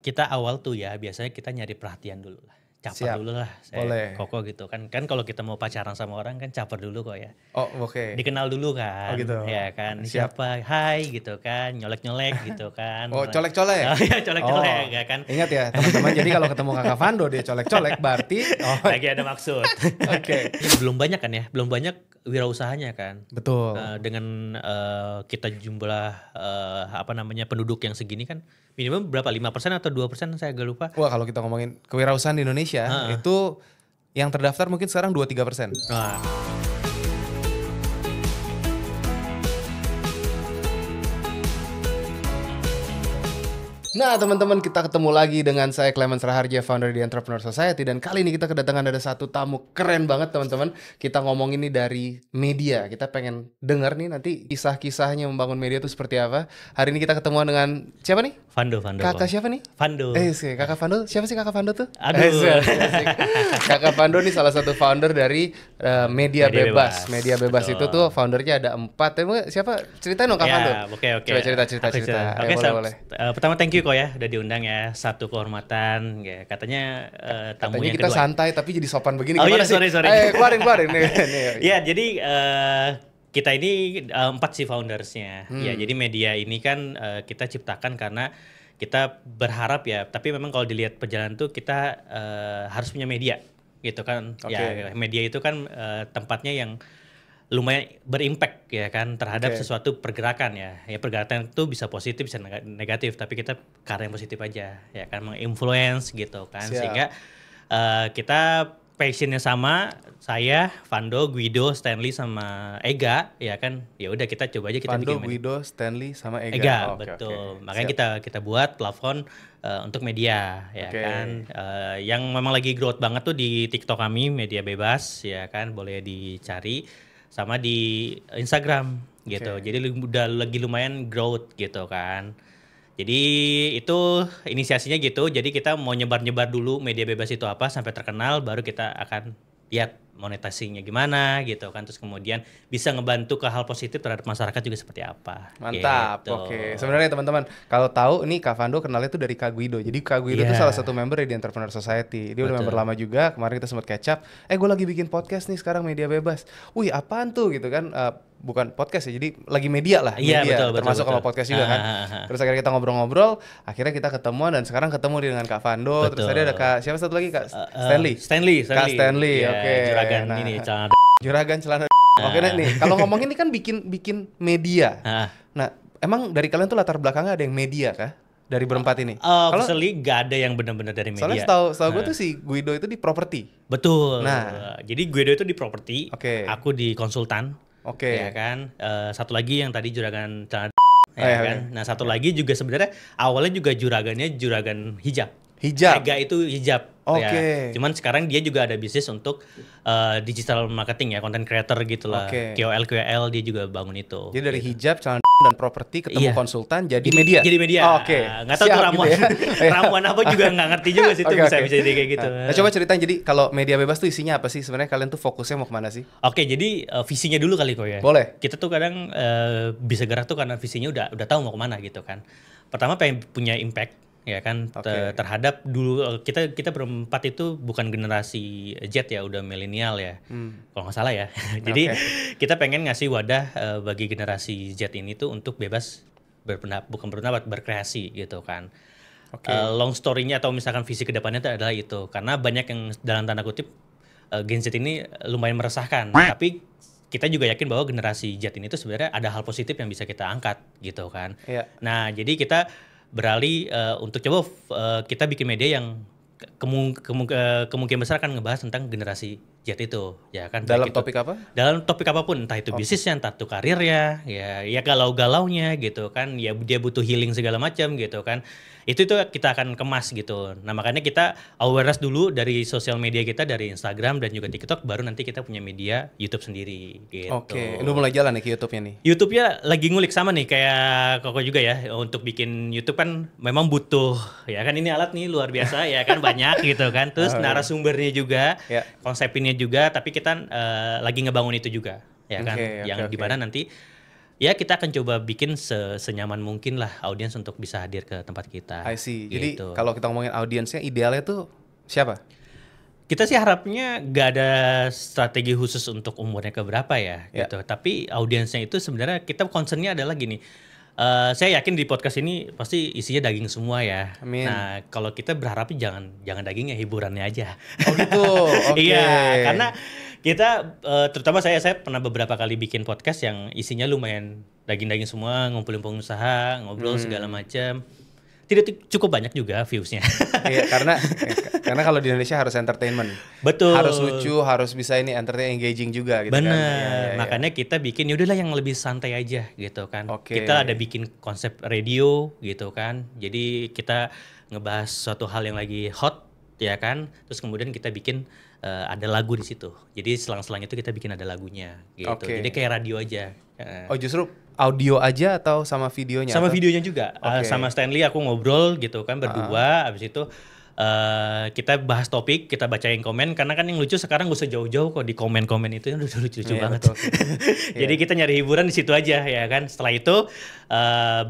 kita awal tuh ya biasanya kita nyari perhatian dulu lah. Caper Siap, dulu lah, boleh. Koko gitu kan. Kan kalau kita mau pacaran sama orang kan caper dulu kok ya. Oh, oke. Dikenal dulu Oh kan, gitu. ya kan. Ini Siap. siapa? Hai gitu kan, nyolek-nyolek gitu kan. Oh, colek-colek? Oh iya colek-colek ya kan. Ingat ya teman-teman, jadi kalau ketemu Kakak Fando dia colek-colek berarti Lagi ada maksud. Oke. Belum banyak kan ya, belum banyak wirausahanya kan. Betul. Dengan kita jumlah penduduk yang segini kan minimum berapa 5% atau 2% saya agak lupa. Wah, kalau kita ngomongin kewirausahaan di Indonesia itu yang terdaftar mungkin sekarang 2-3%. Nah, Nah teman-teman, kita ketemu lagi dengan saya Clemens Raharja, founder di Entrepreneur Society. Dan kali ini kita kedatangan ada satu tamu keren banget teman-teman. Kita ngomong ini dari media. Kita pengen denger nih nanti kisah-kisahnya membangun media itu seperti apa. Hari ini kita ketemuan dengan siapa nih? Fando. Kakak siapa nih? Fando. Kakak Fando. Siapa sih Kakak Fando tuh? Aduh. Kakak Fando nih salah satu founder dari Media Bebas. Media Bebas Betul. itu tuh foundernya ada 4. Siapa? Ceritain dong Kak Fando. Oke. Coba cerita. Oke, Boleh. pertama thank you kok ya udah diundang ya. Satu kehormatan ya. Katanya tamu Katanya yang kita kedua. santai tapi jadi sopan begini Oh gimana iya, sih? sorry. Keluarin nih. Ya, jadi kita ini 4 sih foundersnya. Ya, jadi media ini kan kita ciptakan karena kita berharap ya, tapi memang kalau dilihat perjalanan tuh kita harus punya media gitu kan. Ya, media itu kan tempatnya yang lumayan berimpact ya kan terhadap sesuatu pergerakan ya. Ya pergerakan itu bisa positif bisa negatif, tapi kita ke arah yang positif aja ya kan, menginfluence gitu kan. Siap. Sehingga kita passionnya sama, saya, Fando, Guido, Stanley sama Ega ya kan. Ya udah kita coba aja kita Fando, bikin Guido, Stanley sama Ega. Ega, Oke. betul. Makanya kita buat platform untuk media ya kan. Yang memang lagi growth banget tuh di TikTok kami, Media Bebas ya kan, boleh dicari, sama di Instagram gitu. Jadi udah lagi lumayan growth gitu kan. Jadi itu inisiasinya gitu. Jadi kita mau nyebar-nyebar dulu Media Bebas itu apa sampai terkenal, baru kita akan lihat monetasinya gimana gitu kan. Terus kemudian bisa ngebantu ke hal positif terhadap masyarakat juga seperti apa. Mantap, gitu. oke. Sebenarnya teman-teman, kalau tahu nih Kak Fando kenalnya tuh dari Kak Guido. Jadi Kak Guido tuh salah satu member di Entrepreneur Society. Dia udah member lama juga. Kemarin kita sempat catch up. Gue lagi bikin podcast nih sekarang Media Bebas. Wih, apaan tuh gitu kan? Bukan podcast ya, jadi lagi media lah. Iya, media, betul, termasuk kalau podcast juga kan. Terus akhirnya kita ngobrol-ngobrol. Akhirnya kita ketemuan dan sekarang ketemu dengan Kak Fando. Terus tadi ada Kak siapa satu lagi Kak Stanley. Kak Stanley, ya, oke. Juragan Nah, ini celana Juragan celana. Oke nih, kalau ngomongin ini kan bikin media. Nah, emang dari kalian tuh latar belakangnya ada yang media kah? Dari berempat ini? Officially gak ada yang benar-benar dari media. Soalnya setahu gue tuh si Guido itu di properti. Betul. Nah, jadi Guido itu di properti, Oke. aku di konsultan. Oke. Ya kan. Satu lagi yang tadi juragan celana iya, kan. Nah, satu lagi juga sebenarnya awalnya juga juragannya juragan hijab. Hijab. Ega itu hijab. Oke. Ya. Cuman sekarang dia juga ada bisnis untuk digital marketing ya, content creator gitu lah. Oke. KOL dia juga bangun itu. Jadi dari hijab, celana dan properti ketemu konsultan jadi media. Jadi media. Oke. Nggak tahu tuh ramuan, gitu ya. ramuan apa juga nggak ngerti juga sih itu bisa jadi kayak gitu. Nah, coba ceritain jadi kalau Media Bebas tuh isinya apa sih? Sebenarnya kalian tuh fokusnya mau kemana sih? Oke, jadi visinya dulu kali kok ya. Boleh. Kita tuh kadang bisa gerak tuh karena visinya udah tahu mau kemana gitu kan. Pertama pengen punya impact ya kan terhadap dulu kita berempat itu bukan generasi Z ya, udah milenial ya. Kalau nggak salah ya. Jadi kita pengen ngasih wadah bagi generasi Z ini tuh untuk bebas bukan berpendapat, berkreasi gitu kan. Long story-nya atau misalkan visi kedepannya itu adalah itu, karena banyak yang dalam tanda kutip Gen Z ini lumayan meresahkan, tapi kita juga yakin bahwa generasi Z ini tuh sebenarnya ada hal positif yang bisa kita angkat gitu kan. Nah, jadi kita beralih untuk coba kita bikin media yang kemungkinan besar akan ngebahas tentang generasi Z itu ya kan. Dalam topik apa? Dalam topik apapun, entah itu bisnisnya, entah itu karirnya, ya galau-galaunya gitu kan, ya dia butuh healing segala macam gitu kan. Itu kita akan kemas gitu. Nah, makanya kita awareness dulu dari sosial media kita, dari Instagram dan juga TikTok, baru nanti kita punya media YouTube sendiri gitu. Oke, lu mulai jalan nih ke YouTube-nya nih. YouTube-nya lagi ngulik sama nih kayak Koko juga ya. Untuk bikin YouTube kan memang butuh ya kan, ini alat nih luar biasa ya kan, banyak gitu kan. Terus narasumbernya juga, konsepinnya juga, tapi kita lagi ngebangun itu juga ya kan. Yang dimana nanti ya kita akan coba bikin senyaman mungkin lah audiens untuk bisa hadir ke tempat kita. I see. Gitu. Jadi kalau kita ngomongin audiensnya idealnya tuh siapa? Kita sih harapnya gak ada strategi khusus untuk umurnya keberapa ya, gitu. Tapi audiensnya itu sebenarnya kita concernnya adalah gini. Saya yakin di podcast ini pasti isinya daging semua ya. Amin. Nah, kalau kita berharapnya jangan dagingnya, hiburannya aja. Oh gitu. Oke. Iya, karena kita terutama saya pernah beberapa kali bikin podcast yang isinya lumayan daging-daging semua, ngumpulin pengusaha, ngobrol segala macam. Tidak cukup banyak juga viewsnya. Iya, karena kalau di Indonesia harus entertainment. Betul. Harus lucu, harus bisa ini entertain, engaging juga gitu kan. Bener. Makanya kita bikin yaudahlah yang lebih santai aja gitu kan. Oke. Kita ada bikin konsep radio gitu kan. Jadi kita ngebahas suatu hal yang lagi hot ya kan. Terus kemudian kita bikin ada lagu di situ. Jadi selang-selang itu kita bikin ada lagunya gitu. Oke. Jadi kayak radio aja. Oh justru audio aja atau sama videonya? Sama atau? videonya juga. Oke. Sama Stanley aku ngobrol gitu kan berdua. Abis itu kita bahas topik, kita bacain komen. Karena kan yang lucu sekarang gak usah jauh-jauh kok di komen-komen itu udah lucu-lucu banget. Betul. Jadi kita nyari hiburan di situ aja ya kan. Setelah itu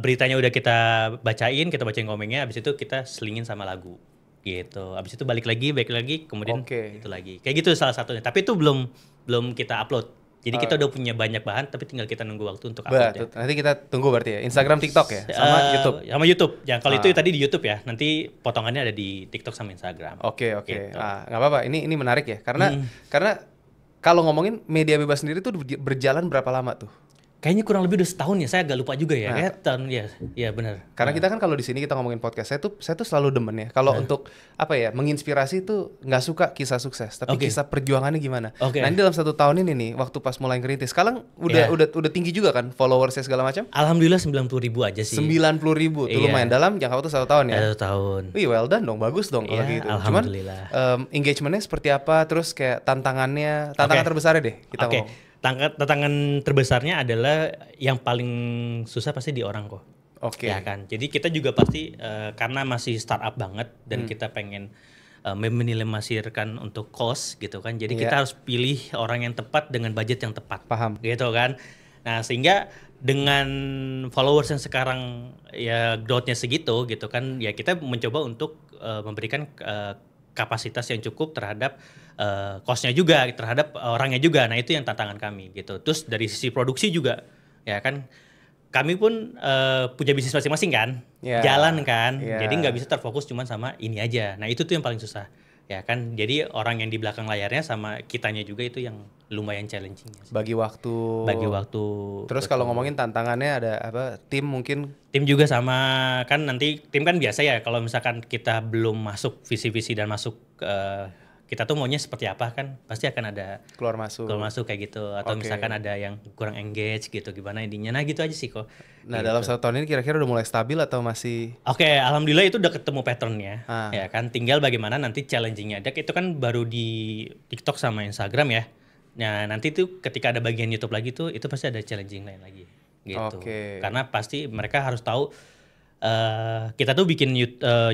beritanya udah kita bacain komennya. Abis itu kita selingin sama lagu gitu. Abis itu balik lagi, kemudian itu lagi. Kayak gitu salah satunya. Tapi itu belum kita upload. Jadi kita udah punya banyak bahan, tapi tinggal kita nunggu waktu untuk upload ya. Nanti kita tunggu berarti ya. Instagram, TikTok ya, sama YouTube. Sama YouTube. Ya kalau itu tadi di YouTube ya. Nanti potongannya ada di TikTok sama Instagram. Oke. Gitu. Nggak apa-apa. Ini menarik ya. Karena kalau ngomongin media bebas sendiri tuh berjalan berapa lama tuh? Kayaknya kurang lebih udah setahun ya, saya agak lupa juga ya. Kayak tahun ya benar. Karena kita kan kalau di sini kita ngomongin podcast, saya tuh selalu demen ya. Kalau untuk apa ya, menginspirasi tuh nggak suka kisah sukses, tapi kisah perjuangannya gimana. Nah ini dalam 1 tahun ini nih, waktu pas mulai ngerintis, sekarang udah tinggi juga kan followersnya segala macam? Alhamdulillah 90.000 aja sih. 90.000 tuh lumayan dalam jangka waktu 1 tahun ya. 1 tahun. Wih well done dong, bagus dong kalau gitu. Cuman engagementnya seperti apa? Terus kayak tantangan terbesarnya deh kita ngomong. Tantangan terbesarnya adalah yang paling susah pasti di orang kok. Oke. Ya kan. Jadi kita juga pasti karena masih startup banget dan kita pengen meminimalisirkan untuk cost gitu kan. Jadi kita harus pilih orang yang tepat dengan budget yang tepat. Paham. Gitu kan. Nah, sehingga dengan followers yang sekarang ya growth-nya segitu gitu kan, ya kita mencoba untuk memberikan kapasitas yang cukup terhadap cost-nya juga, terhadap orangnya juga. Nah itu yang tantangan kami gitu. Terus dari sisi produksi juga, ya kan, kami pun punya bisnis masing-masing kan, jalan kan. Jadi nggak bisa terfokus cuma sama ini aja. Nah itu tuh yang paling susah, ya kan. Jadi orang yang di belakang layarnya sama kitanya juga itu yang lumayan challenging. Bagi waktu. Terus kalau ngomongin tantangannya ada apa? Tim mungkin? Tim juga sama kan, nanti tim kan biasa ya. Kalau misalkan kita belum masuk visi-visi dan masuk kita tuh maunya seperti apa kan, pasti akan ada keluar masuk kayak gitu. Atau misalkan ada yang kurang engage gitu, gimana intinya. Nah gitu aja sih kok. Nah gitu. dalam 1 tahun ini kira-kira udah mulai stabil atau masih? Oke, alhamdulillah itu udah ketemu patternnya. Ya kan, tinggal bagaimana nanti challengingnya. Itu kan baru di TikTok sama Instagram ya. Nah nanti tuh ketika ada bagian YouTube lagi tuh, itu pasti ada challenging lain lagi gitu. Karena pasti mereka harus tahu kita tuh bikin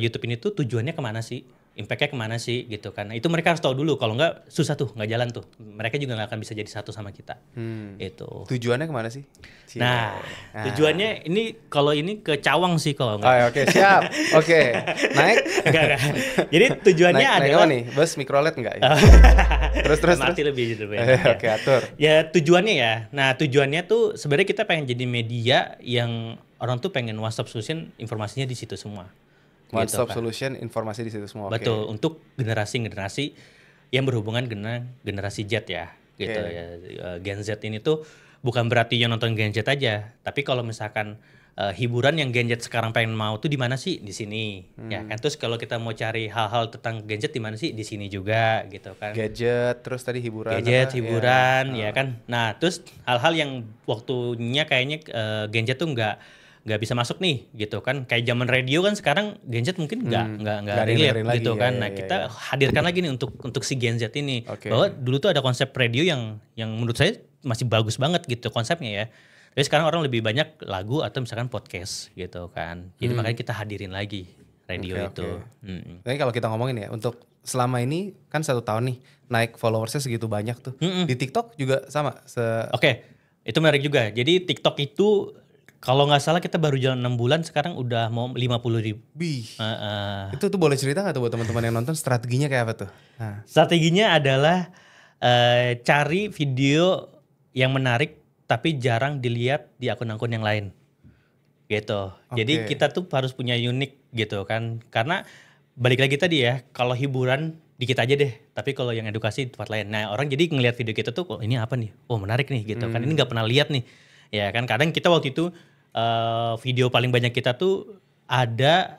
YouTube ini tuh tujuannya kemana sih, impact-nya kemana sih gitu kan. Nah, itu mereka harus tahu dulu, kalau nggak susah tuh, nggak jalan tuh. Mereka juga nggak akan bisa jadi satu sama kita. Itu. Tujuannya kemana sih? Nah, tujuannya ini kalau ini ke Cawang sih kalau nggak. Oke, siap. Oke, naik. Enggak. Jadi tujuannya naik adalah apa nih? Bus mikrolet nggak? terus. Mati lebih. Oke, atur. Ya tujuannya ya. Nah tujuannya tuh sebenarnya kita pengen jadi media yang orang tuh pengen one stop solution, informasinya di situ semua. One stop solution, informasi di situ semua. Betul, untuk generasi yang berhubungan dengan generasi Z ya, gitu ya. Gen Z ini tuh bukan berarti yang nonton Gen Z aja, tapi kalau misalkan hiburan yang Gen Z sekarang pengen mau tuh di mana sih? Di sini. Ya kan, terus kalau kita mau cari hal-hal tentang Gen Z di mana sih? Di sini juga gitu kan. Gadget, terus tadi hiburan. Hiburan, ya kan. Nah, terus hal-hal yang waktunya kayaknya Gen Z tuh nggak bisa masuk nih gitu kan. Kayak zaman radio kan sekarang Gen Z mungkin nggak relate gitu kan. Nah kita hadirkan lagi nih untuk si Gen Z ini, bahwa dulu tuh ada konsep radio yang menurut saya masih bagus banget gitu konsepnya ya. Tapi sekarang orang lebih banyak lagu atau misalkan podcast gitu kan. Jadi makanya kita hadirin lagi radio itu. Tapi kalau kita ngomongin ya, untuk selama ini kan 1 tahun nih naik followersnya segitu banyak tuh. Di TikTok juga sama. Itu menarik juga. Jadi TikTok itu kalau nggak salah kita baru jalan 6 bulan, sekarang udah mau 50.000. Bih. Itu tuh boleh cerita nggak tuh buat teman-teman yang nonton strateginya kayak apa tuh? Nah. Strateginya adalah cari video yang menarik tapi jarang dilihat di akun-akun yang lain. Gitu. Jadi kita tuh harus punya unik gitu kan. Karena balik lagi tadi ya, kalau hiburan dikit aja deh. Tapi kalau yang edukasi di tempat lain. Nah, orang jadi ngelihat video kita tuh, oh ini apa nih? Oh menarik nih gitu kan. Ini nggak pernah lihat nih. Ya kan, kadang kita waktu itu video paling banyak kita tuh ada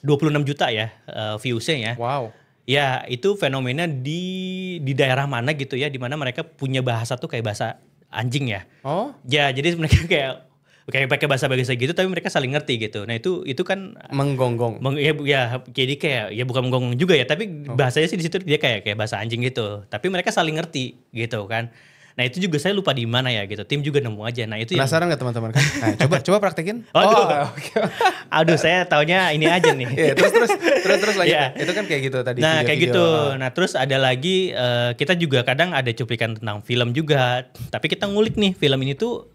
26 juta ya viewsnya ya. Wow. Ya itu fenomena di daerah mana gitu ya, di mana mereka punya bahasa tuh kayak bahasa anjing ya. Oh? Ya jadi mereka kayak pakai bahasa gitu, tapi mereka saling ngerti gitu. Nah itu kan menggonggong. Ya jadi kayak ya bukan menggonggong juga ya, tapi bahasanya sih di situ dia kayak bahasa anjing gitu. Tapi mereka saling ngerti gitu kan. Nah itu juga saya lupa di mana ya gitu. Tim juga nemu aja. Nah itu penasaran nggak teman-teman kan? Nah, coba praktekin. Okay. Aduh saya taunya ini aja nih. Ya, terus lagi. Yeah. Itu kan kayak gitu tadi. Nah kayak gitu. Nah terus ada lagi kita juga kadang ada cuplikan tentang film juga. Tapi kita ngulik nih film ini tuh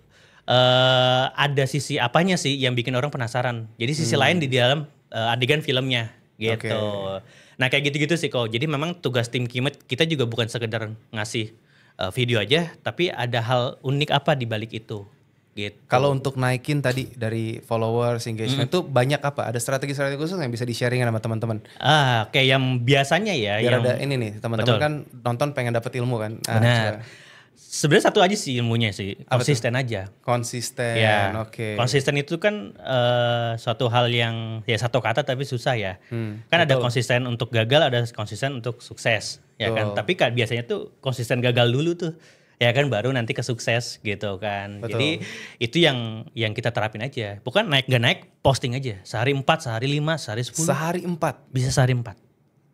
ada sisi apanya sih yang bikin orang penasaran. Jadi sisi lain di dalam adegan filmnya gitu. Okay. Nah kayak gitu-gitu sih kok. Jadi memang tugas tim Kimet kita juga bukan sekedar ngasih video aja, tapi ada hal unik apa di balik itu. Gitu. Kalau untuk naikin tadi dari followers, engagement itu banyak apa? Ada strategi-strategi khusus yang bisa di-sharing sama teman-teman? Kayak yang biasanya ya. Biar yang ada ini nih, teman-teman kan nonton pengen dapet ilmu kan. Benar. Sebenarnya satu aja sih ilmunya sih, konsisten aja. Konsisten, ya, oke. Konsisten itu kan suatu hal yang ya satu kata tapi susah ya. Kan betul. Ada konsisten untuk gagal, ada konsisten untuk sukses, ya kan. Tapi kan biasanya tuh konsisten gagal dulu tuh, ya kan baru nanti ke sukses gitu kan. Betul. Jadi itu yang kita terapin aja. Bukan naik gak naik, posting aja. Sehari 4, sehari 5, sehari 10. Sehari 4? Bisa sehari 4.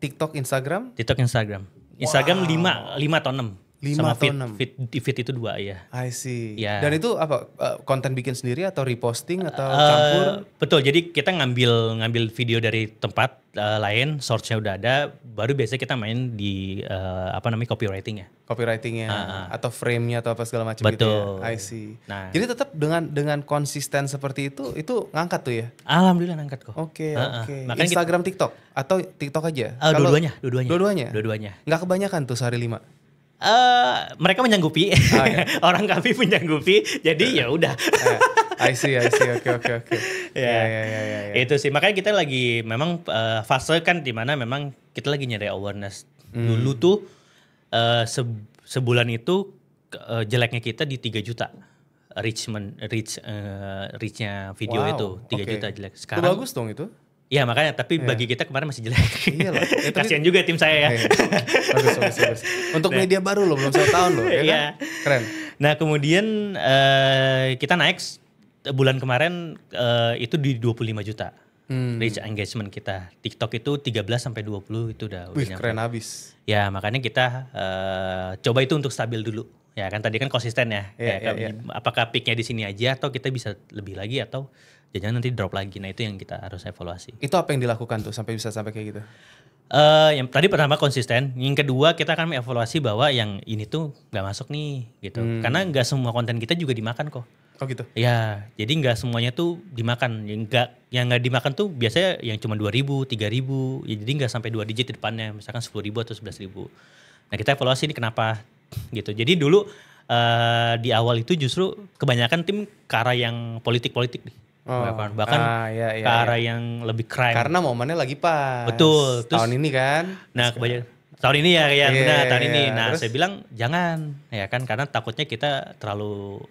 TikTok, Instagram? TikTok, Instagram. Instagram 5 atau 6. 5 sama atau 6? Feed itu 2 ya. I see. Ya. Dan itu apa? Konten bikin sendiri atau reposting atau campur? Betul, jadi kita ngambil video dari tempat lain, source-nya udah ada, baru biasanya kita main di copywriting-nya. Copywriting-nya atau frame-nya atau apa segala macam gitu ya. I see. Nah, jadi tetap dengan konsisten seperti itu ngangkat tuh ya? Alhamdulillah ngangkat kok. Oke. Instagram, TikTok atau TikTok aja? Dua-duanya. Nggak kebanyakan tuh sehari 5? Mereka menyanggupi, orang kami menyanggupi, jadi ya udah. I see, oke. Ya. Itu sih, makanya kita lagi memang fase kan dimana memang kita lagi nyari awareness. Dulu tuh sebulan itu jeleknya kita di 3 juta reach-nya video itu 3 juta jelek. Sekarang itu bagus dong itu. Ya makanya, tapi bagi kita kemarin masih jelek. Iyalah. Kasian juga tim saya ya. Bagus. Untuk media baru loh, belum 1 tahun loh. Ya kan? Keren. Nah kemudian kita naik bulan kemarin itu di 25 juta. Reach engagement kita. TikTok itu 13-20 itu udah nyampe. Keren abis. Ya makanya kita coba itu untuk stabil dulu. Ya kan tadi kan konsisten ya. Apakah peaknya di sini aja atau kita bisa lebih lagi atau jangan nanti drop lagi. Nah itu yang kita harus evaluasi. Itu apa yang dilakukan tuh sampai kayak gitu? Yang tadi pertama konsisten, yang kedua kita akan mengevaluasi bahwa yang ini tuh nggak masuk nih gitu. Karena nggak semua konten kita juga dimakan kok. Oh gitu? Ya, jadi nggak semuanya tuh dimakan. Yang nggak dimakan tuh biasanya yang cuma 2.000, 3.000. Ya, jadi nggak sampai 2 digit di depannya, misalkan 10.000 atau 11.000. Nah kita evaluasi ini kenapa gitu. Jadi dulu di awal itu justru kebanyakan tim ke arah yang politik-politik nih. Bahkan ke arah yang lebih crime. Karena momennya lagi pas. Betul. Terus, tahun ini kan. Nah tahun ini ya benar tahun ini. Nah terus, saya bilang jangan ya kan karena takutnya kita terlalu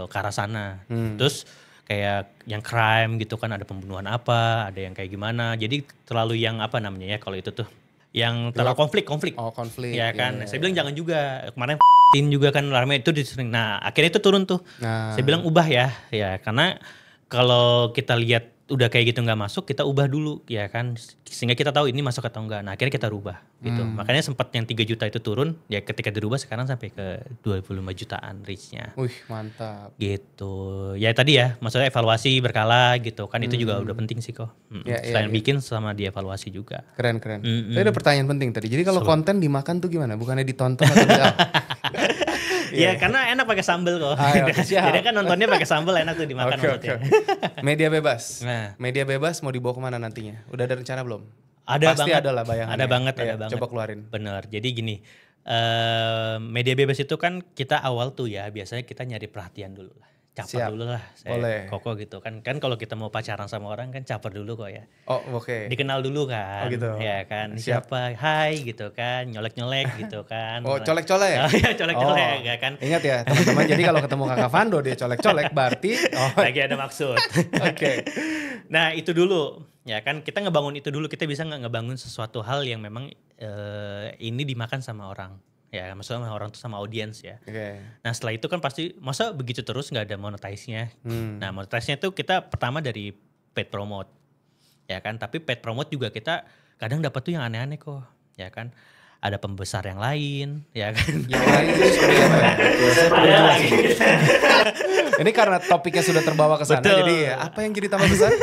ke arah sana. Terus kayak yang crime gitu kan ada pembunuhan apa, ada yang kayak gimana. Jadi terlalu yang apa namanya ya kalau itu tuh yang terlalu konflik. Oh konflik. Ya kan. Saya bilang jangan juga. Kemarin juga kan ramai itu disering. Nah akhirnya itu turun tuh. Saya bilang ubah ya karena kalau kita lihat udah kayak gitu nggak masuk, kita ubah dulu ya kan, sehingga kita tahu ini masuk atau enggak. Nah akhirnya kita rubah gitu. Makanya sempat yang 3 juta itu turun, ya ketika dirubah sekarang sampai ke 25 jutaan reach-nya. Wih mantap. Gitu. Ya tadi ya, maksudnya evaluasi berkala gitu kan itu juga udah penting sih kok. Selain bikin sama dievaluasi juga. Keren. Tapi ada pertanyaan penting tadi. Jadi kalau konten dimakan tuh gimana? Bukannya ditonton atau Ya karena enak pakai sambal kok. Jadi kan nontonnya pakai sambal enak tuh dimakan maksudnya. Media bebas. Media bebas mau dibawa kemana nantinya? Udah ada rencana belum? Ada Pasti banget. ada lah bayangannya. Ada banget. Coba keluarin. Bener. Jadi gini, media bebas itu kan kita awal tuh ya biasanya kita nyari perhatian dulu lah. Caper dulu lah, Koko gitu kan kalau kita mau pacaran sama orang kan caper dulu kok ya. Oh oke. Dikenal dulu kan, gitu. Ya kan. Siapa? Hai gitu kan, nyolek gitu kan. Oh colek-colek. Ya colek-colek ya kan. Ingat ya teman-teman, jadi kalau ketemu Kakak Vando dia colek-colek berarti lagi ada maksud. Oke. Nah itu dulu ya kan, kita ngebangun itu dulu, kita bisa nggak ngebangun sesuatu hal yang memang ini dimakan sama orang. Ya maksudnya orang tuh sama audiens ya. Nah setelah itu kan pasti masa begitu terus nggak ada monetize-nya. Nah monetize-nya itu kita pertama dari paid promote ya kan. Tapi paid promote juga kita kadang dapat tuh yang aneh-aneh kok ya kan. Ada pembesar yang lain ya kan. Yang lain itu seperti apa? Ini karena topiknya sudah terbawa ke sana. Jadi apa yang jadi tambah besar?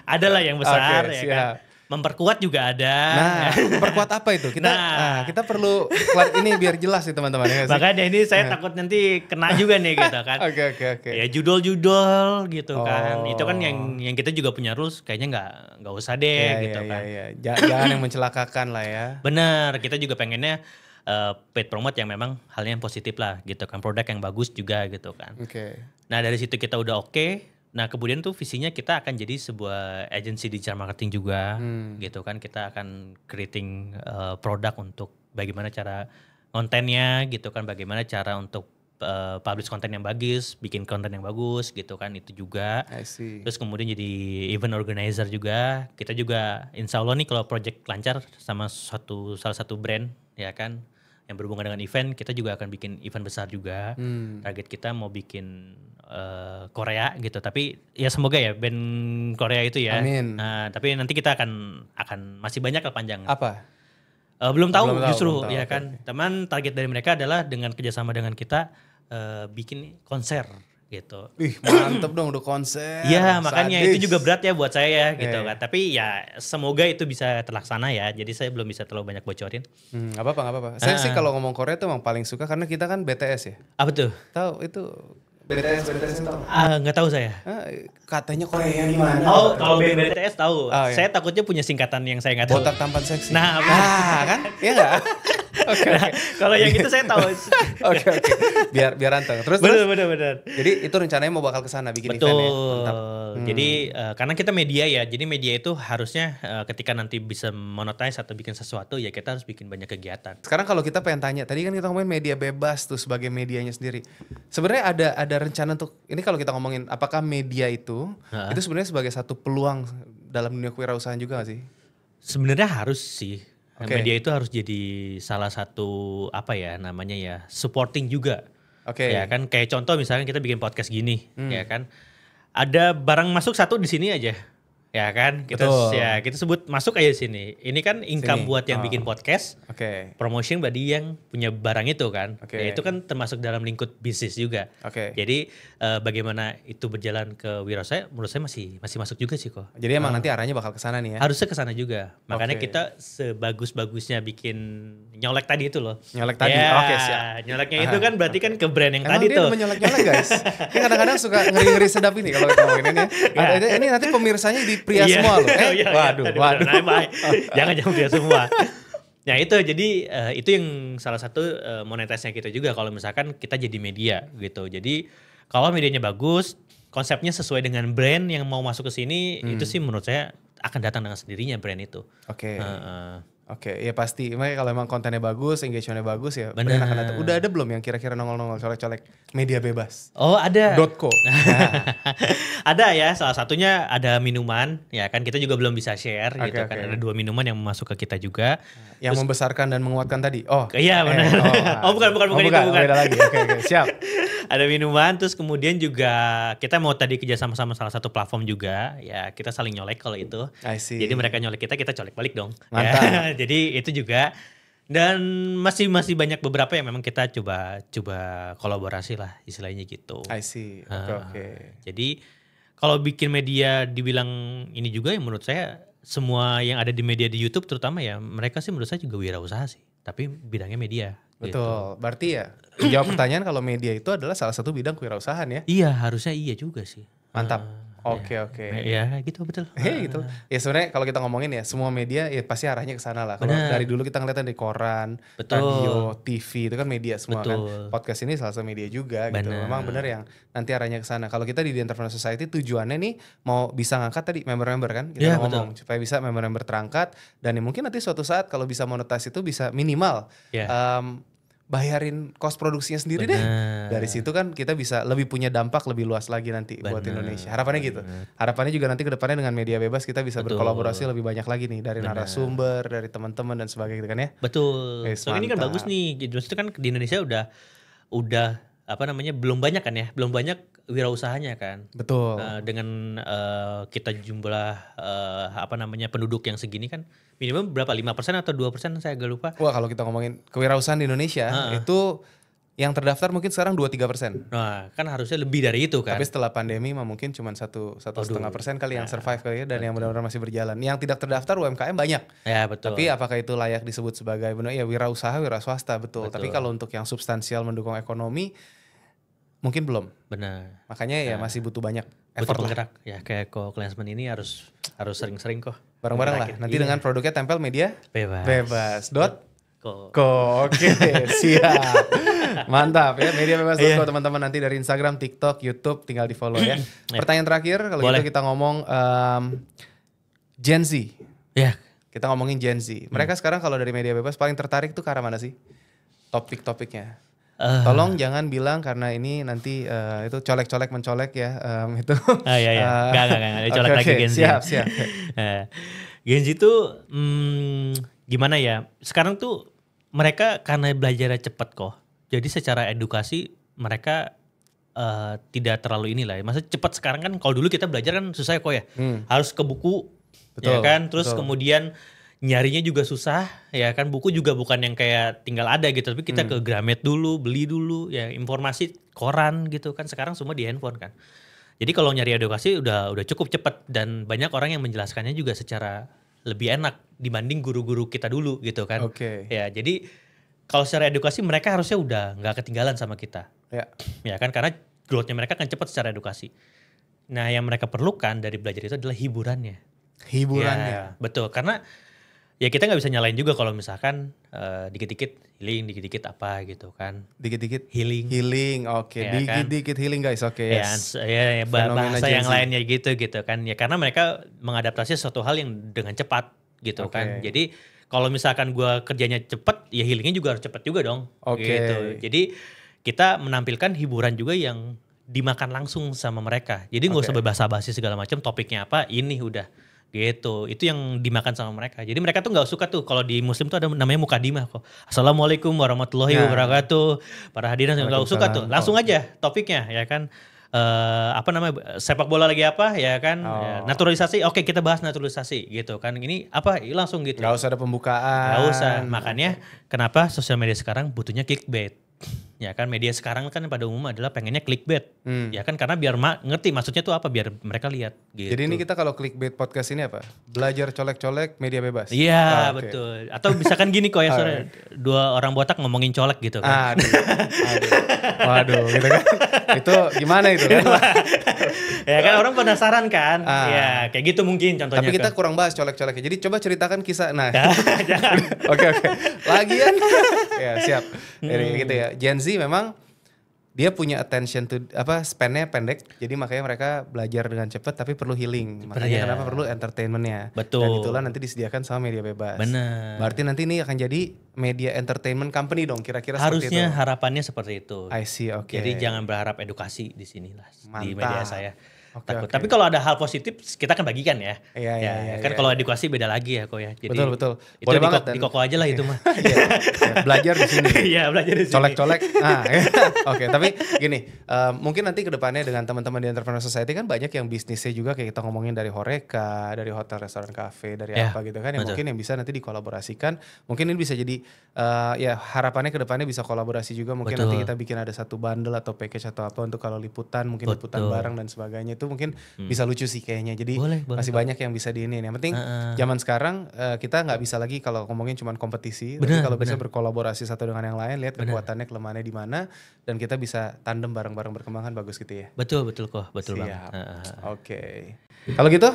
Ada lah yang besar ya kan. Memperkuat juga ada. Nah, memperkuat apa itu? Kita perlu ini biar jelas nih teman-teman. Ya, makanya ini saya takut nanti kena juga nih gitu kan. Oke. Ya judul-judul gitu kan. Itu kan yang kita juga punya rules, kayaknya nggak usah deh gitu kan. Jangan yang mencelakakan lah ya. Bener, kita juga pengennya paid promote yang memang halnya yang positif lah gitu kan. Produk yang bagus juga gitu kan. Nah dari situ kita udah oke. Nah kemudian tuh visinya kita akan jadi sebuah agency digital marketing juga gitu kan. Kita akan creating produk untuk bagaimana cara kontennya gitu kan. Bagaimana cara untuk publish konten yang bagus, bikin konten yang bagus gitu kan, itu juga. Terus kemudian jadi event organizer juga. Kita juga insya Allah nih kalau project lancar sama salah satu brand ya kan yang berhubungan dengan event, kita juga akan bikin event besar juga. Target kita mau bikin Korea gitu, tapi ya semoga ya band Korea itu ya. Amin. Nah, tapi nanti kita akan masih banyak lah panjang. Apa? Belum tahu justru ya kan. Teman target dari mereka adalah dengan kerjasama dengan kita bikin konser gitu. Mantep dong udah konser. Iya makanya itu juga berat ya buat saya gitu kan. Tapi ya semoga itu bisa terlaksana ya. Jadi saya belum bisa terlalu banyak bocorin. Gak apa-apa. Saya sih kalau ngomong Korea tuh emang paling suka karena kita kan BTS ya. Apa tuh? Tahu itu BTS tahu? Nggak tahu saya. Katanya Korea di mana? Oh, kalau BTS tahu. Saya takutnya punya singkatan yang saya nggak tahu. Botak tampan seksi. Nah, kan? Iya nggak? Oke. Kalau yang itu saya tahu. Oke. Biar anteng. Terus. Bener. Jadi itu rencananya mau bakal kesana bikin event ya. Mantap. Jadi karena kita media ya. Jadi media itu harusnya ketika nanti bisa monetize atau bikin sesuatu ya kita harus bikin banyak kegiatan. Sekarang kalau kita pengen tanya, tadi kan kita ngomongin media bebas tuh sebagai medianya sendiri. Sebenarnya ada rencana untuk ini kalau kita ngomongin apakah media itu sebenarnya sebagai satu peluang dalam dunia kewirausahaan juga gak sih? Sebenarnya harus sih. Media itu harus jadi salah satu apa ya namanya ya supporting juga. Ya kan kayak contoh misalnya kita bikin podcast gini ya kan. Ada barang masuk satu di sini aja. Ya kan kita sebut masuk aja sini. Ini kan income buat yang bikin podcast. Promotion bagi yang punya barang itu kan. Ya itu kan termasuk dalam lingkup bisnis juga. Jadi bagaimana itu berjalan ke wirausaha menurut saya masih masuk juga sih kok. Jadi emang nanti arahnya bakal ke sana nih ya. Harusnya ke sana juga. Makanya kita sebagus-bagusnya bikin nyolek tadi itu loh. Nyolek tadi. Siap. Nyoleknya itu kan berarti kan ke brand yang emang tadi tuh. Emang dia menyolek-nyolek guys. Dia kadang-kadang suka ngeri-ngeri sedap ini kalau kita ngomongin ini ya. Ini nanti pemirsanya di pria semua loh. Waduh. Jangan pria semua. Ya itu jadi itu yang salah satu monetisnya kita juga kalau misalkan kita jadi media gitu. Jadi kalau medianya bagus, konsepnya sesuai dengan brand yang mau masuk ke sini, itu sih menurut saya akan datang dengan sendirinya brand itu. Oke, ya pasti. Makanya kalau emang kontennya bagus, engagementnya bagus ya. Brand akan datang. Udah ada belum yang kira-kira nongol-nongol colek-colek media bebas? Oh ada. .co. Ada ya, salah satunya ada minuman. Ya kan kita juga belum bisa share gitu kan. Ada 2 minuman yang masuk ke kita juga. Yang membesarkan dan menguatkan tadi? Iya benar. Bukan itu bukan. Beda lagi, oke, siap. Ada minuman, terus kemudian juga kita mau tadi kerjasama sama salah satu platform juga. Ya kita saling nyolek kalau itu. Jadi mereka nyolek kita colek balik dong. Mantap. Ya. Jadi itu juga. Dan masih banyak beberapa yang memang kita coba kolaborasi lah istilahnya gitu. Oke. Jadi kalau bikin media dibilang ini juga ya menurut saya semua yang ada di media di YouTube terutama ya mereka sih menurut saya juga wirausaha sih. Tapi bidangnya media Betul. Berarti ya jawab pertanyaan kalau media itu adalah salah satu bidang kewirausahaan ya. Iya, harusnya iya juga sih. Mantap. Oke. Ya gitu betul. Gitu. Ya sebenarnya kalau kita ngomongin ya semua media ya pasti arahnya ke sana lah. Kalau dari dulu kita ngeliatnya dari koran, radio, TV itu kan media semua kan. Podcast ini salah satu media juga gitu. Memang benar yang nanti arahnya ke sana. Kalau kita di The Entrepreneur Society tujuannya nih mau bisa ngangkat tadi member-member kan kita ngomong supaya bisa member-member terangkat dan ya mungkin nanti suatu saat kalau bisa monetize itu bisa minimal bayarin cost produksinya sendiri deh. Dari situ kan kita bisa lebih punya dampak lebih luas lagi nanti buat Indonesia. Harapannya gitu. Harapannya juga nanti ke depannya dengan media bebas kita bisa berkolaborasi lebih banyak lagi nih dari narasumber, dari teman-teman dan sebagainya gitu kan ya. Betul. So ini kan bagus nih. Maksudnya kan di Indonesia udah apa namanya belum banyak kan ya, belum banyak wirausahanya kan. Betul. Dengan kita jumlah apa namanya penduduk yang segini kan minimum berapa 5% atau 2% saya agak lupa. Wah kalau kita ngomongin kewirausahaan di Indonesia itu yang terdaftar mungkin sekarang 2-3%. Nah kan harusnya lebih dari itu kan. Tapi setelah pandemi mah mungkin cuma 1,5% kali yang survive kali ya dan yang benar-benar masih berjalan. Yang tidak terdaftar UMKM banyak. Ya betul. Tapi apakah itu layak disebut sebagai benar ya wirausaha, wiraswasta betul. Tapi kalau untuk yang substansial mendukung ekonomi mungkin belum. Benar. Makanya ya masih butuh banyak effort butuh penggerak. Ya kayak co-classment ini harus sering-sering kok. Bareng-bareng lah. Nanti dengan produknya tempel media bebas. Oke, siap. Mantap ya, media bebas. Teman-teman nanti dari Instagram, TikTok, YouTube tinggal di follow ya. Pertanyaan terakhir kalau gitu kita ngomong Gen Z. Ya. Kita ngomongin Gen Z. Mereka sekarang kalau dari media bebas paling tertarik tuh ke arah mana sih? Topik-topiknya. Tolong jangan bilang karena ini nanti itu colek-colek mencolek ya itu. Iya. Enggak colek lagi Gen Z. Siap. Gen Z itu gimana ya? Sekarang tuh mereka karena belajarnya cepat kok. Jadi secara edukasi mereka tidak terlalu inilah. Maksudnya cepat sekarang kan kalau dulu kita belajar kan susah kok ya. Harus ke buku. Ya kan? Terus kemudian nyarinya juga susah ya kan, buku juga bukan yang kayak tinggal ada gitu, tapi kita ke Gramet dulu, beli dulu ya, informasi koran gitu kan, sekarang semua di handphone kan. Jadi kalau nyari edukasi udah cukup cepat dan banyak orang yang menjelaskannya juga secara lebih enak dibanding guru-guru kita dulu gitu kan. Ya jadi kalau secara edukasi mereka harusnya udah nggak ketinggalan sama kita. Ya kan, karena growth-nya mereka kan cepat secara edukasi. Nah yang mereka perlukan dari belajar itu adalah hiburannya. Ya, betul, karena ya kita nggak bisa nyalain juga kalau misalkan dikit-dikit healing, dikit-dikit apa gitu kan. Dikit-dikit healing. Oke. Dikit-dikit healing guys. Oke. Ya, bahasa yang lainnya gitu kan. Ya karena mereka mengadaptasi suatu hal yang dengan cepat gitu kan. Jadi kalau misalkan gue kerjanya cepat, ya healingnya juga harus cepat juga dong. Gitu. Jadi kita menampilkan hiburan juga yang dimakan langsung sama mereka. Jadi nggak usah basa-basi segala macam. Topiknya apa? Ini udah. Gitu, itu yang dimakan sama mereka. Jadi mereka tuh nggak suka tuh kalau di Muslim tuh ada namanya mukadimah kok. Assalamualaikum warahmatullahi wabarakatuh. Para hadirin nggak suka tuh, langsung aja topiknya ya kan. Apa namanya, sepak bola lagi apa ya kan. Naturalisasi, oke kita bahas naturalisasi gitu kan. Ini apa langsung gitu. Nggak usah ada pembukaan. Nggak usah. Makanya kenapa sosial media sekarang butuhnya clickbait. Ya kan, media sekarang kan pada umum adalah pengennya clickbait. Ya kan, karena biar ngerti maksudnya tuh apa, biar mereka lihat gitu. Jadi ini kita kalau clickbait podcast ini apa? Belajar colek-colek media bebas. Iya, betul. Atau misalkan gini kok ya, sore dua orang botak ngomongin colek gitu kan. Waduh, gitu kan. Itu gimana itu kan? Ya kan orang penasaran kan. Ya, kayak gitu mungkin contohnya. Tapi kita kurang bahas colek-coleknya. Jadi coba ceritakan kisah. Nah. Jangan. Oke. Lagian. Ya, siap. Jadi gitu ya. Gen Z memang dia punya attention to span-nya pendek, jadi makanya mereka belajar dengan cepat tapi perlu healing. Makanya kenapa perlu entertainment-nya. Betul. Dan itulah nanti disediakan sama media bebas. Benar. Berarti nanti ini akan jadi media entertainment company dong, kira-kira harusnya seperti itu. Harusnya harapannya seperti itu. I see, oke. Jadi jangan berharap edukasi di sini lah. Di media saya. Takut. Tapi kalau ada hal positif kita kan bagikan ya. Iya. Kan kalau edukasi beda lagi ya kok ya. Jadi betul. Itu boleh banget. Di koko aja lah itu mah. Belajar di sini. Iya, belajar di sini. Colek-colek. Oke. Tapi gini, mungkin nanti kedepannya dengan teman-teman di Entrepreneur Society kan banyak yang bisnisnya juga kayak kita ngomongin dari Horeca, dari hotel, restoran, kafe, dari apa gitu kan. Yang mungkin yang bisa nanti dikolaborasikan. Mungkin ini bisa jadi ya harapannya kedepannya bisa kolaborasi juga. Mungkin nanti kita bikin ada satu bundle atau package atau apa untuk kalau liputan, mungkin liputan bareng dan sebagainya. itu mungkin bisa lucu sih kayaknya. Jadi Boleh, masih banyak yang bisa diinin. Yang penting zaman sekarang kita nggak bisa lagi kalau ngomongin cuma kompetisi, tapi kalau bisa berkolaborasi satu dengan yang lain, lihat kekuatannya, kelemahannya di mana, dan kita bisa tandem bareng-bareng berkembang kan bagus gitu ya. Betul kok, betul Siap. banget. Oke. Kalau gitu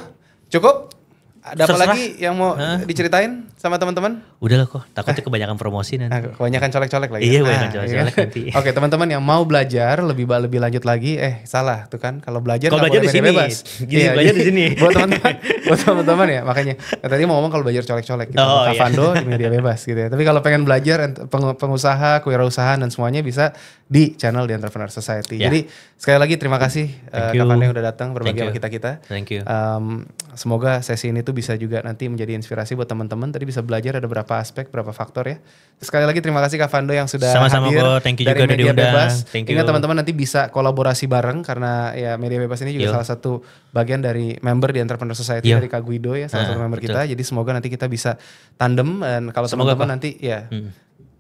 cukup? Ada apa lagi yang mau diceritain sama teman-teman? Udah lah kok, takutnya kebanyakan promosi nanti. Kebanyakan colek-colek lagi. Iya, kebanyakan colek-colek nanti. Oke, teman-teman yang mau belajar lebih lanjut lagi, salah tuh kan. Kalau belajar di sini bebas. Gini, belajar di sini. buat teman-teman ya, makanya tadi mau ngomong kalau belajar colek-colek gitu. Kavando di media bebas gitu ya. Tapi kalau pengen belajar pengusaha, kewirausahaan dan semuanya bisa di channel The Entrepreneur Society. Jadi sekali lagi terima kasih Kavando yang udah datang berbagi sama kita. Thank you. Semoga sesi ini tuh bisa juga nanti menjadi inspirasi buat teman-teman. Tadi bisa belajar ada berapa aspek, berapa faktor ya. Sekali lagi terima kasih Kavando yang sudah hadir thank you dari juga Media Bebas. Thank you. Ingat teman-teman nanti bisa kolaborasi bareng karena ya Media Bebas ini juga salah satu bagian dari member di Entrepreneur Society dari Kak Guido ya, salah satu member kita. Jadi semoga nanti kita bisa tandem dan kalau teman-teman nanti ya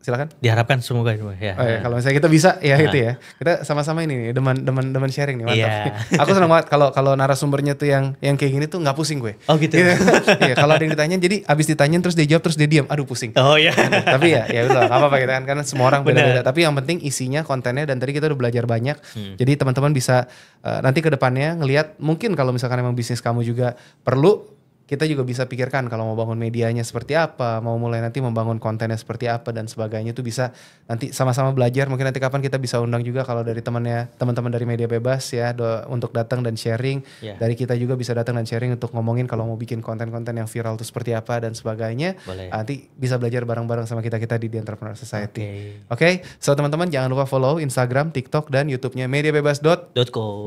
silakan. Diharapkan semoga ya. Kalau misalnya kita bisa ya gitu ya. Kita sama-sama ini nih demen sharing nih, mantap. Aku senang banget kalau narasumbernya tuh yang kayak gini tuh nggak pusing gue. Oh gitu. Iya, kalau ada yang ditanyain jadi abis ditanyain terus dia jawab terus dia diam. Aduh pusing. Oh iya. Tapi ya udah enggak apa-apa gitu kan karena semua orang beda-beda. Tapi yang penting isinya, kontennya dan tadi kita udah belajar banyak. Jadi teman-teman bisa nanti ke depannya ngelihat mungkin kalau misalkan emang bisnis kamu juga perlu, kita juga bisa pikirkan kalau mau bangun medianya seperti apa, mau mulai nanti membangun kontennya seperti apa dan sebagainya itu bisa nanti sama-sama belajar. Mungkin nanti kapan kita bisa undang juga kalau dari teman-teman dari Media Bebas ya untuk datang dan sharing. Dari kita juga bisa datang dan sharing untuk ngomongin kalau mau bikin konten-konten yang viral itu seperti apa dan sebagainya. Nanti bisa belajar bareng-bareng sama kita di The Entrepreneur Society. Oke, so teman-teman jangan lupa follow Instagram, TikTok dan YouTube-nya mediabebas.co.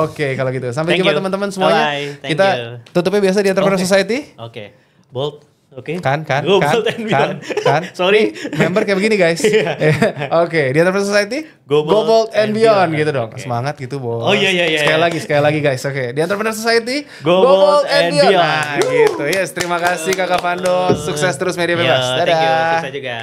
Oke, kalau gitu. Sampai jumpa teman-teman semuanya. Kita tutupnya biasa di Entrepreneur Society. Oke. Bold. Oke. Kan. Sorry. Member kayak begini guys. Oke, di Entrepreneur Society. Go bold and beyond gitu dong. Semangat gitu bos. Oh iya. Sekali lagi guys. Oke, di Entrepreneur Society. Go bold and beyond. Nah gitu. Yes, terima kasih Kakak Pando. Sukses terus Media Bebas. Dadah. Thank you. Sukses juga.